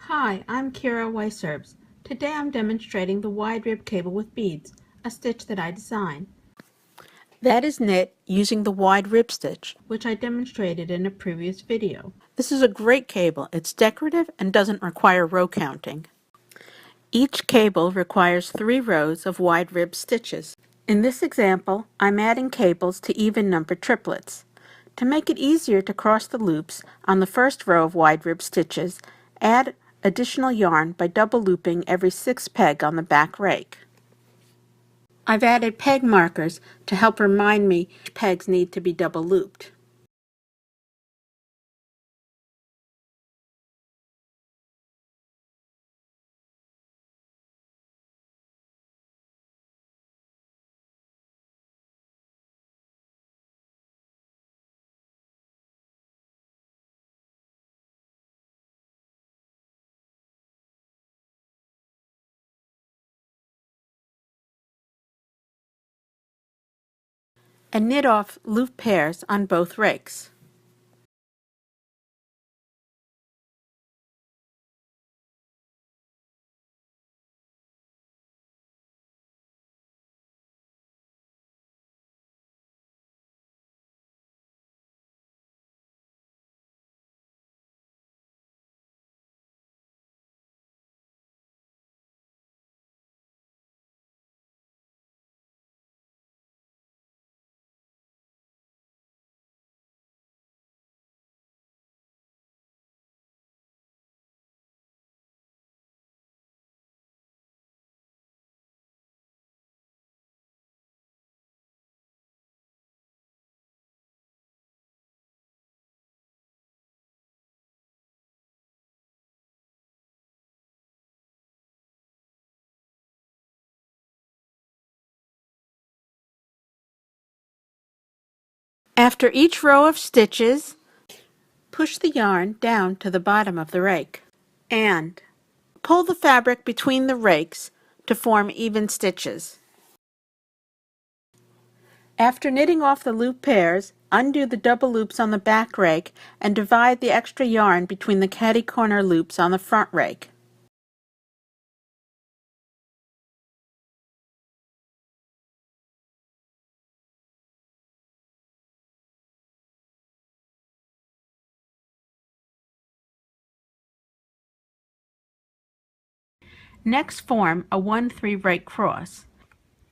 Hi, I'm Kera Weiserbs. Today I'm demonstrating the wide rib cable with beads, a stitch that I designed, That is knit using the wide rib stitch. which I demonstrated in a previous video. This is a great cable. It's decorative and doesn't require row counting. Each cable requires 3 rows of wide rib stitches. In this example, I'm adding cables to even numbered triplets. To make it easier to cross the loops on the first row of wide rib stitches, add additional yarn by double looping every 6th peg on the back rake. I've added peg markers to help remind me which pegs need to be double looped. And knit off loop pairs on both rakes. After each row of stitches, push the yarn down to the bottom of the rake and pull the fabric between the rakes to form even stitches. After knitting off the loop pairs, undo the double loops on the back rake and divide the extra yarn between the catty corner loops on the front rake. Next, form a 1-3 rake cross.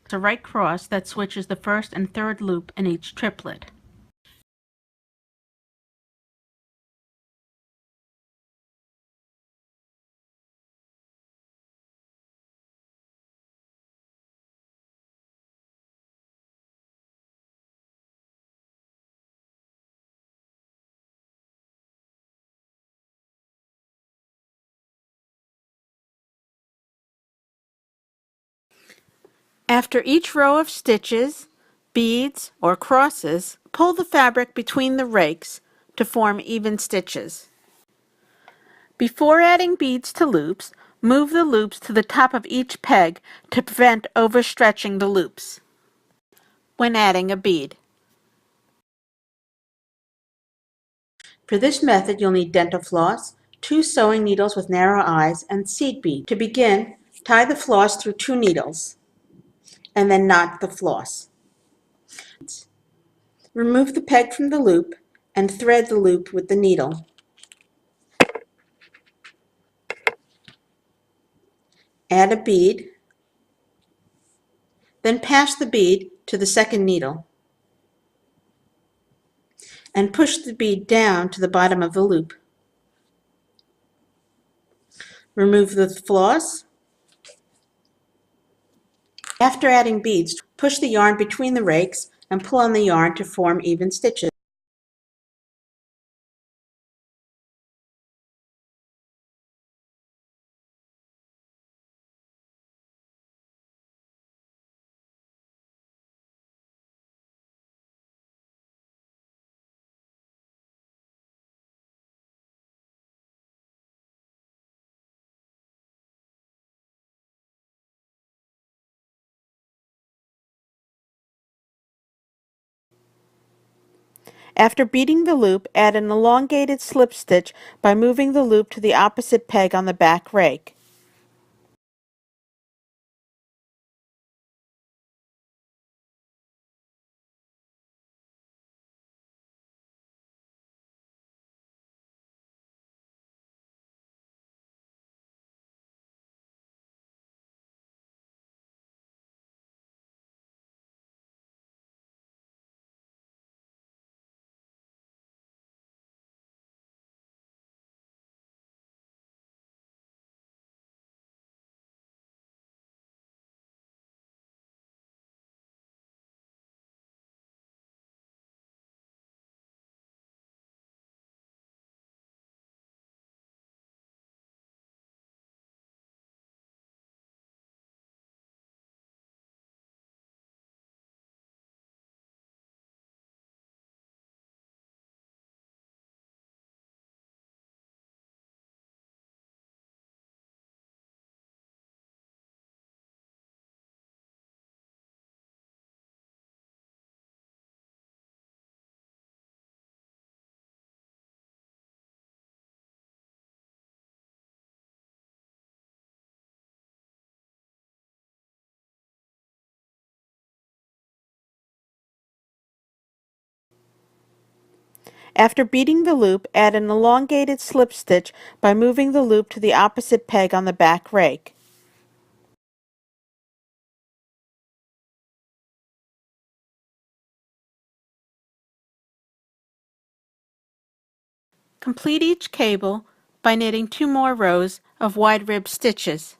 It's a rake cross that switches the first and third loop in each triplet. After each row of stitches, beads, or crosses, pull the fabric between the rakes to form even stitches. Before adding beads to loops, move the loops to the top of each peg to prevent overstretching the loops. When adding a bead. For this method, you'll need dental floss, 2 sewing needles with narrow eyes, and seed bead. To begin, tie the floss through 2 needles, and then knot the floss. Remove the peg from the loop and thread the loop with the needle. Add a bead, then pass the bead to the second needle and push the bead down to the bottom of the loop. Remove the floss. After adding beads, push the yarn between the rakes and pull on the yarn to form even stitches. After beading the loop, add an elongated slip stitch by moving the loop to the opposite peg on the back rake. After beading the loop, add an elongated slip stitch by moving the loop to the opposite peg on the back rake. Complete each cable by knitting 2 more rows of wide rib stitches.